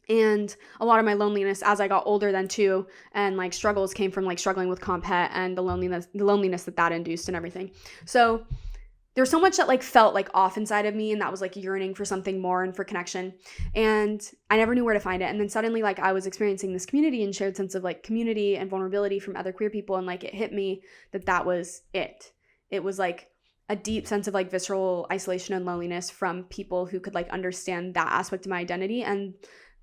And a lot of my loneliness as I got older then too, and like struggles, came from like struggling with comp het and the loneliness that induced and everything. So there's so much that like felt like off inside of me, and that was like yearning for something more and for connection, and I never knew where to find it. And then suddenly like I was experiencing this community and shared sense of like community and vulnerability from other queer people, and like it hit me that was it. It was like a deep sense of like visceral isolation and loneliness from people who could like understand that aspect of my identity, and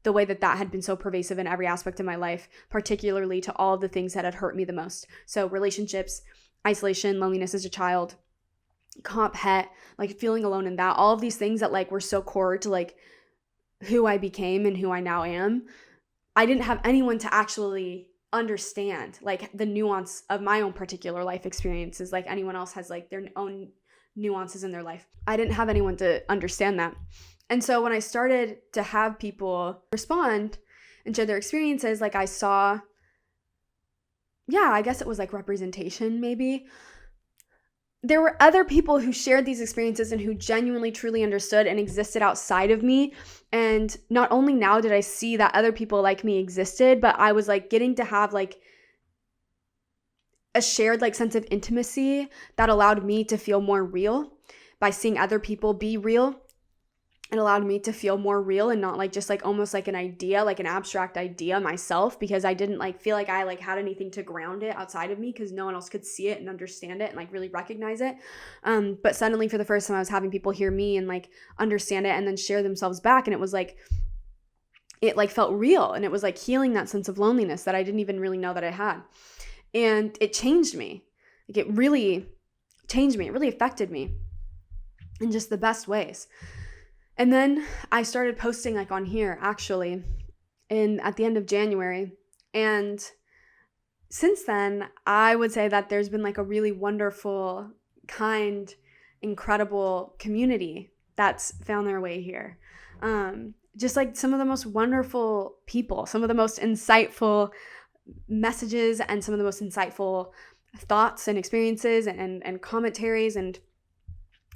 the way that had been so pervasive in every aspect of my life, particularly to all of the things that had hurt me the most. So relationships, isolation, loneliness as a child, comp het, like feeling alone in that, all of these things that like were so core to like who I became and who I now am. I didn't have anyone to actually understand like the nuance of my own particular life experiences, like anyone else has like their own nuances in their life. I didn't have anyone to understand that. And so when I started to have people respond and share their experiences, like I saw, I guess it was like representation maybe. There were other people who shared these experiences and who genuinely, truly understood and existed outside of me. And not only now did I see that other people like me existed, but I was like getting to have like a shared like sense of intimacy that allowed me to feel more real by seeing other people be real. it allowed me to feel more real and not like just like almost like an idea, like an abstract idea myself, because I didn't like feel like I like had anything to ground it outside of me, because no one else could see it and understand it and like really recognize it. But suddenly for the first time I was having people hear me and like understand it and then share themselves back, and it was like it like felt real, and it was like healing that sense of loneliness that I didn't even really know that I had. And it changed me. Like it really changed me. It really affected me in just the best ways. And then I started posting like on here actually at the end of January. And since then, I would say that there's been like a really wonderful, kind, incredible community that's found their way here. Just like some of the most wonderful people, some of the most insightful messages, and some of the most insightful thoughts and experiences and commentaries and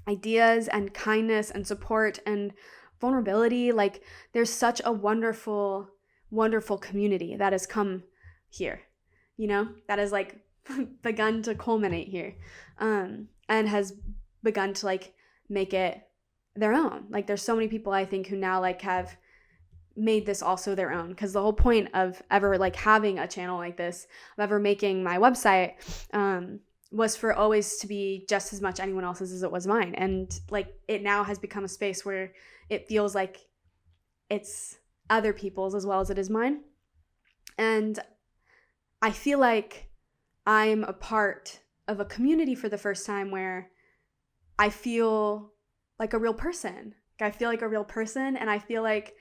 ideas and kindness and support and vulnerability. Like there's such a wonderful, wonderful community that has come here, that has like begun to culminate here, and has begun to like make it their own. Like there's so many people I think who now like have made this also their own, because the whole point of ever like having a channel like this, of ever making my website, was for always to be just as much anyone else's as it was mine. And like it now has become a space where it feels like it's other people's as well as it is mine. And I feel like I'm a part of a community for the first time where I feel like a real person. I feel like a real person, and I feel like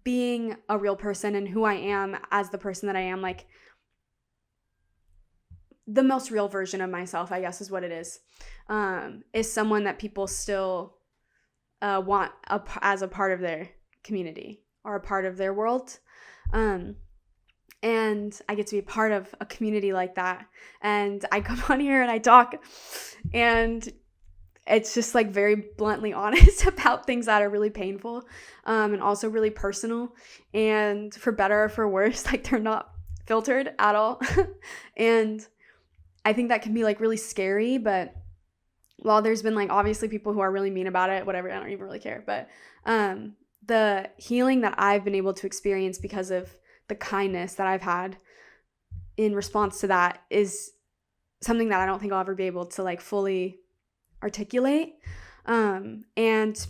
being a real person and who I am as the person that I am, like the most real version of myself, I guess is what it is someone that people still want as a part of their community or a part of their world. And I get to be a part of a community like that. And I come on here and I talk, and it's just like very bluntly honest about things that are really painful, and also really personal, and for better or for worse, like they're not filtered at all. And I think that can be like really scary, but while there's been like obviously people who are really mean about it, whatever, I don't even really care. But the healing that I've been able to experience because of the kindness that I've had in response to that is something that I don't think I'll ever be able to like fully articulate, and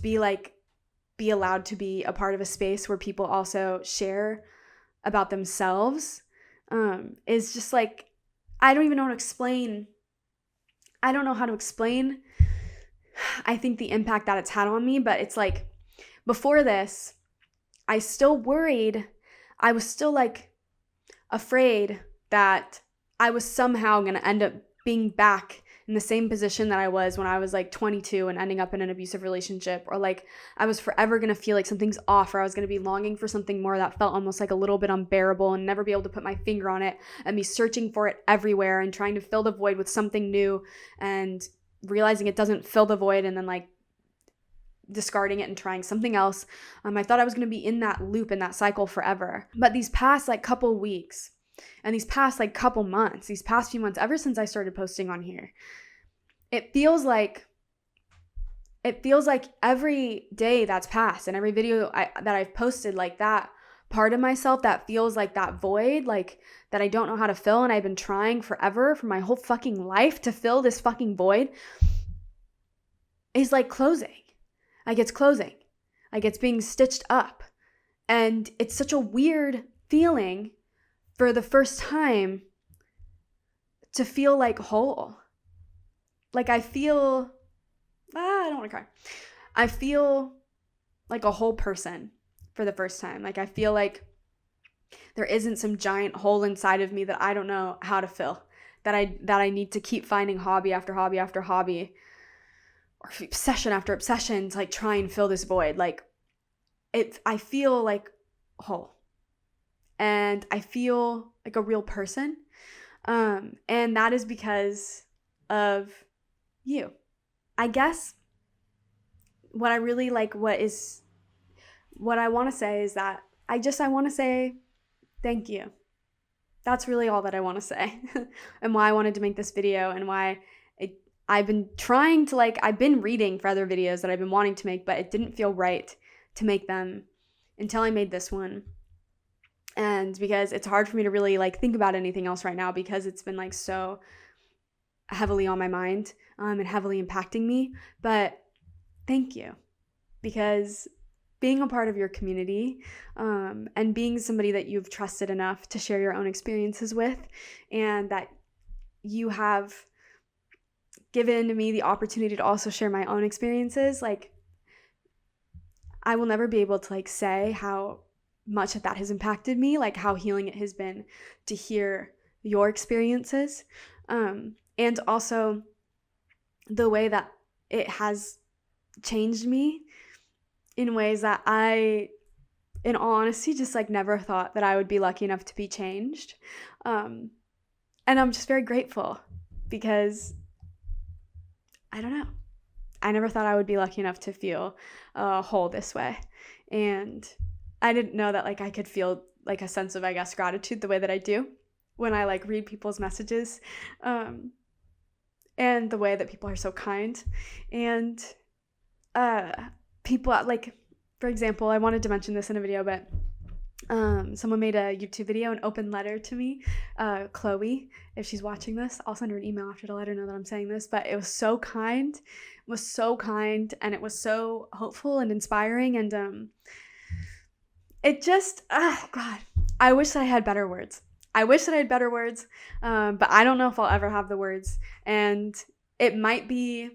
be allowed to be a part of a space where people also share about themselves, is just like, I don't even know how to explain. I don't know how to explain, I think, the impact that it's had on me. But it's like, before this, I still worried. I was still like afraid that I was somehow going to end up being back in the same position that I was when I was like 22 and ending up in an abusive relationship, or like I was forever going to feel like something's off, or I was going to be longing for something more that felt almost like a little bit unbearable and never be able to put my finger on it, and be searching for it everywhere and trying to fill the void with something new and realizing it doesn't fill the void, and then like discarding it and trying something else. I thought I was going to be in that loop, in that cycle forever. But these past like couple weeks and these past like couple months, these past few months, ever since I started posting on here, it feels like every day that's passed and every video that I've posted, like that part of myself that feels like that void, like that I don't know how to fill, and I've been trying forever for my whole fucking life to fill this fucking void, is like closing. Like it's closing. Like it's being stitched up. And it's such a weird feeling for the first time to feel like whole. Like I feel, I don't want to cry. I feel like a whole person for the first time. Like I feel like there isn't some giant hole inside of me that I don't know how to fill, that I need to keep finding hobby after hobby after hobby, or obsession after obsession to like try and fill this void. Like I feel like whole, and I feel like a real person. And that is because of you. I guess what I really like, what I want to say is that I want to say thank you. That's really all that I want to say. And why I wanted to make this video, and why I've been trying to I've been reading for other videos that I've been wanting to make, but it didn't feel right to make them until I made this one. And because it's hard for me to really think about anything else right now, because it's been so heavily on my mind, and heavily impacting me. But thank you, because being a part of your community, and being somebody that you've trusted enough to share your own experiences with, and that you have given me the opportunity to also share my own experiences, I will never be able to say how much that has impacted me, how healing it has been to hear your experiences, and also the way that it has changed me in ways that I, in all honesty, just never thought that I would be lucky enough to be changed. And I'm just very grateful, because I don't know, I never thought I would be lucky enough to feel whole this way. And I didn't know that I could feel a sense of, I guess, gratitude the way that I do when I read people's messages, and the way that people are so kind. And people for example, I wanted to mention this in a video, but someone made a YouTube video, an open letter to me, Chloe. If she's watching this, I'll send her an email after to let her know that I'm saying this. But it was so kind, and it was so hopeful and inspiring, and it just, God, I wish that I had better words. But I don't know if I'll ever have the words. And it might be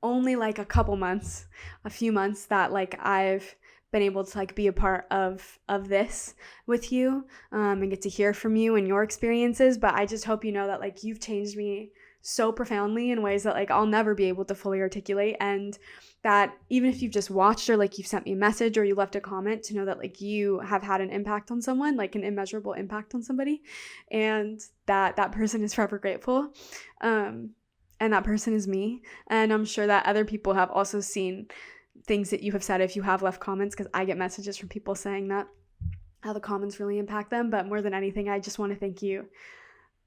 only a few months that I've been able to be a part of this with you, and get to hear from you and your experiences. But I just hope you know that you've changed me so profoundly in ways that I'll never be able to fully articulate, and that even if you've just watched, or you've sent me a message, or you left a comment, to know that you have had an impact on someone, an immeasurable impact on somebody, and that person is forever grateful, and that person is me. And I'm sure that other people have also seen things that you have said if you have left comments, because I get messages from people saying that, how the comments really impact them. But more than anything, I just want to thank you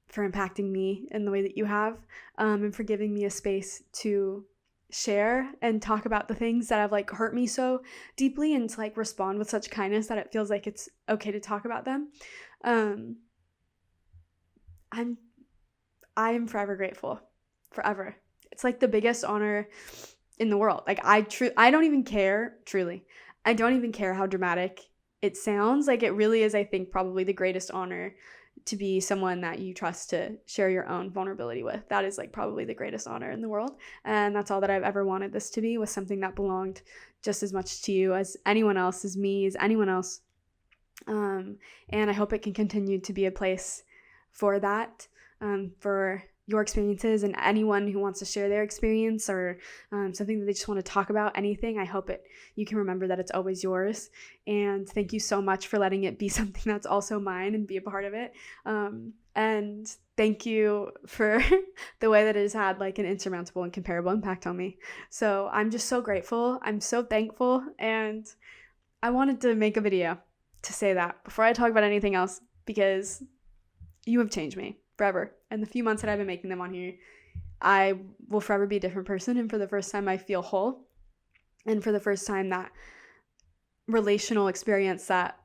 for impacting me in the way that you have, and for giving me a space to share and talk about the things that have hurt me so deeply, and to respond with such kindness that it feels like it's okay to talk about them. I am forever grateful. Forever. It's the biggest honor in the world. I don't even care, truly. I don't even care how dramatic it sounds. It really is, I think, probably the greatest honor to be someone that you trust to share your own vulnerability with. That is probably the greatest honor in the world. And that's all that I've ever wanted this to be, was something that belonged just as much to you as anyone else, as me, as anyone else. And I hope it can continue to be a place for that, for your experiences, and anyone who wants to share their experience, or something that they just want to talk about, anything. I hope you can remember that it's always yours. And thank you so much for letting it be something that's also mine, and be a part of it. And thank you for the way that it has had an insurmountable and comparable impact on me. So I'm just so grateful. I'm so thankful. And I wanted to make a video to say that before I talk about anything else, because you have changed me forever. And the few months that I've been making them on here, I will forever be a different person. And for the first time, I feel whole. And for the first time, that relational experience that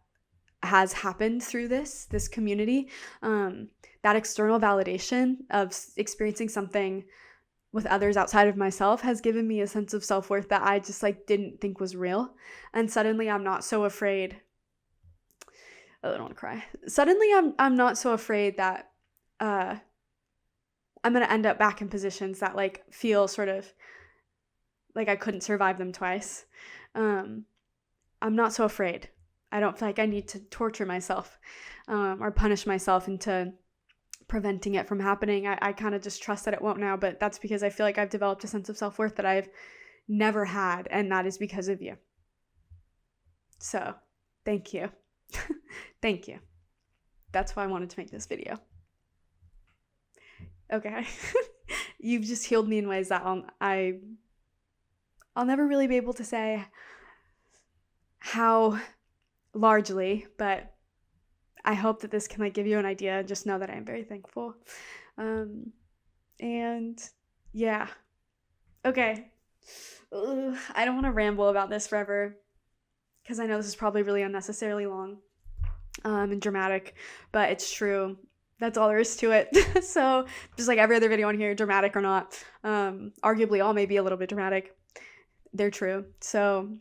has happened through this community, that external validation of experiencing something with others outside of myself, has given me a sense of self-worth that I just didn't think was real. And suddenly I'm not so afraid. Oh, I don't want to cry. Suddenly I'm not so afraid that I'm going to end up back in positions that feel sort of I couldn't survive them twice. I'm not so afraid. I don't feel like I need to torture myself, or punish myself into preventing it from happening. I kind of just trust that it won't now, but that's because I feel like I've developed a sense of self-worth that I've never had, and that is because of you. So, thank you. Thank you. That's why I wanted to make this video. Okay. You've just healed me in ways that I'll never really be able to say how largely, but I hope that this can give you an idea. Just know that I'm very thankful. And yeah. Okay. Ugh, I don't want to ramble about this forever because I know this is probably really unnecessarily long and dramatic, but it's true. That's all there is to it. So just like every other video on here, dramatic or not, arguably all may be a little bit dramatic. They're true. So,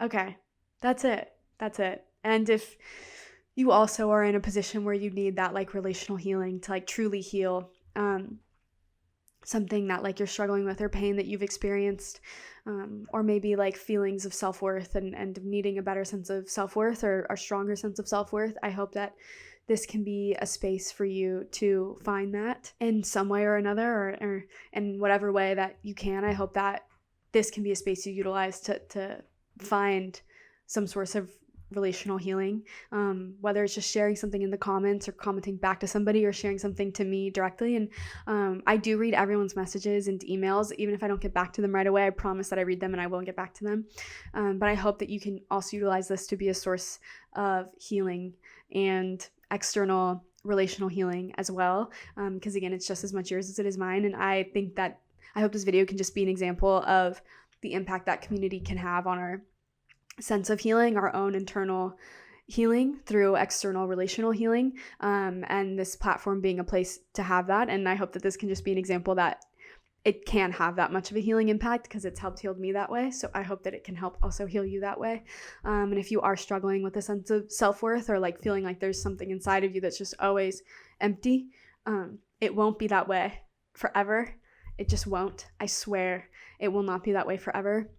okay, that's it. That's it. And if you also are in a position where you need that like relational healing to like truly heal, something that like you're struggling with or pain that you've experienced, or maybe like feelings of self-worth and needing a better sense of self-worth or a stronger sense of self-worth, I hope that this can be a space for you to find that in some way or another, or in whatever way that you can. I hope that this can be a space you utilize to find some source of relational healing, whether it's just sharing something in the comments or commenting back to somebody or sharing something to me directly. And I do read everyone's messages and emails. Even if I don't get back to them right away, I promise that I read them and I will get back to them. But I hope that you can also utilize this to be a source of healing and external relational healing as well, because again, it's just as much yours as it is mine. And I hope this video can just be an example of the impact that community can have on our sense of healing, our own internal healing through external relational healing, and this platform being a place to have that. And I hope that this can just be an example that it can have that much of a healing impact because it's helped heal me that way. So I hope that it can help also heal you that way. And if you are struggling with a sense of self-worth or like feeling like there's something inside of you that's just always empty, it won't be that way forever. It just won't. I swear it will not be that way forever.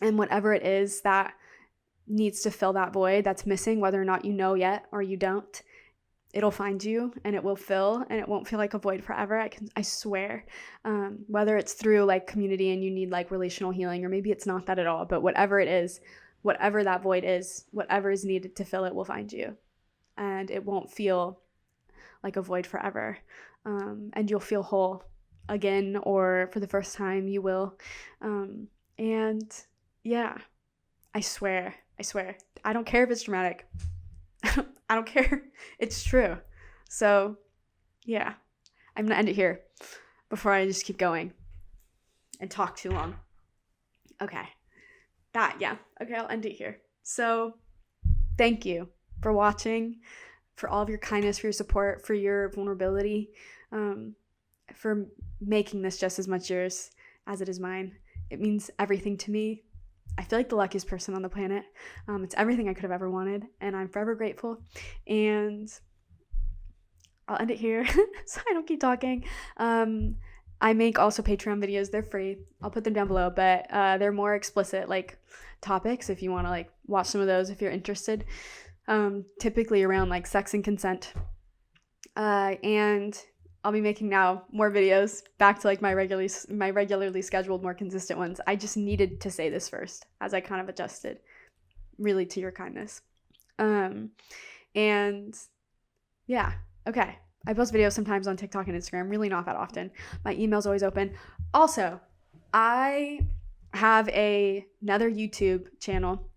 And whatever it is that needs to fill that void that's missing, whether or not you know yet or you don't, it'll find you and it will fill, and it won't feel like a void forever. I swear. Whether it's through like community and you need like relational healing, or maybe it's not that at all, but whatever it is, whatever that void is, whatever is needed to fill it will find you, and it won't feel like a void forever. And you'll feel whole again, or for the first time you will. And yeah, I swear. I don't care if it's dramatic. I don't care. It's true. So yeah, I'm gonna end it here before I just keep going and talk too long. Okay. Okay, I'll end it here. So thank you for watching, for all of your kindness, for your support, for your vulnerability, for making this just as much yours as it is mine. It means everything to me. I feel like the luckiest person on the planet. It's everything I could have ever wanted, and I'm forever grateful. And I'll end it here so I don't keep talking. I make also Patreon videos. They're free. I'll put them down below, but they're more explicit like topics if you want to like watch some of those if you're interested. Typically around like sex and consent. And I'll be making now more videos back to like my regularly scheduled, more consistent ones. I just needed to say this first as I kind of adjusted really to your kindness. And yeah, okay. I post videos sometimes on TikTok and Instagram, really not that often. My email's always open. Also, I have another YouTube channel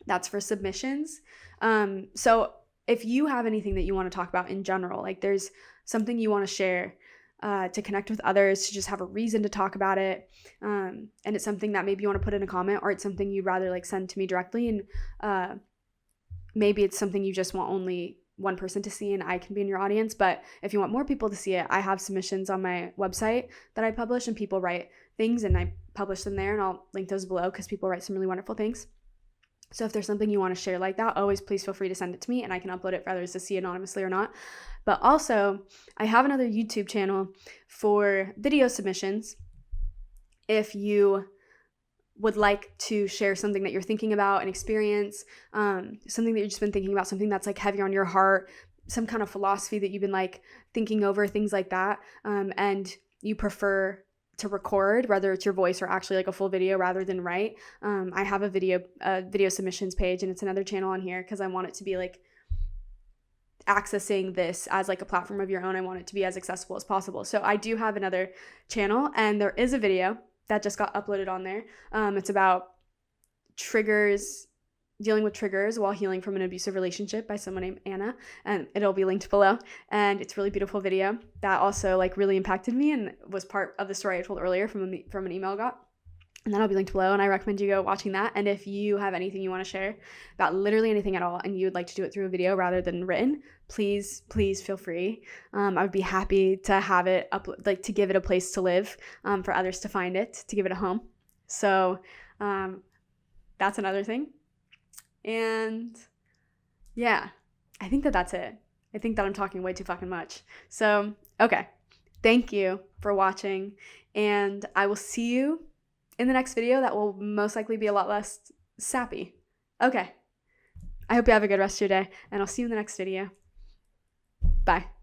that's for submissions. So if you have anything that you want to talk about in general, like there's something you want to share, to connect with others, to just have a reason to talk about it, and it's something that maybe you want to put in a comment, or it's something you'd rather like send to me directly, and maybe it's something you just want only one person to see and I can be in your audience. But if you want more people to see it, I have submissions on my website that I publish, and people write things and I publish them there, and I'll link those below because people write some really wonderful things. So if there's something you want to share like that, always please feel free to send it to me, and I can upload it for others to see anonymously or not. But also, I have another YouTube channel for video submissions. If you would like to share something that you're thinking about, an experience, something that you've just been thinking about, something that's like heavy on your heart, some kind of philosophy that you've been like thinking over, things like that, and you prefer to record, whether it's your voice or actually like a full video rather than write, I have a video submissions page, and it's another channel on here because I want it to be like accessing this as like a platform of your own. I want it to be as accessible as possible. So I do have another channel, and there is a video that just got uploaded on there. It's about triggers dealing with triggers while healing from an abusive relationship by someone named Anna, and it'll be linked below. And it's a really beautiful video that also like really impacted me and was part of the story I told earlier from an email I got. And that'll be linked below, and I recommend you go watching that. And if you have anything you want to share about literally anything at all, and you would like to do it through a video rather than written, please feel free. I would be happy to have it up, like to give it a place to live, for others to find it, to give it a home. So that's another thing. And yeah, I think that's it. I think that I'm talking way too fucking much. So, okay. Thank you for watching, and I will see you in the next video that will most likely be a lot less sappy. Okay. I hope you have a good rest of your day, and I'll see you in the next video. Bye.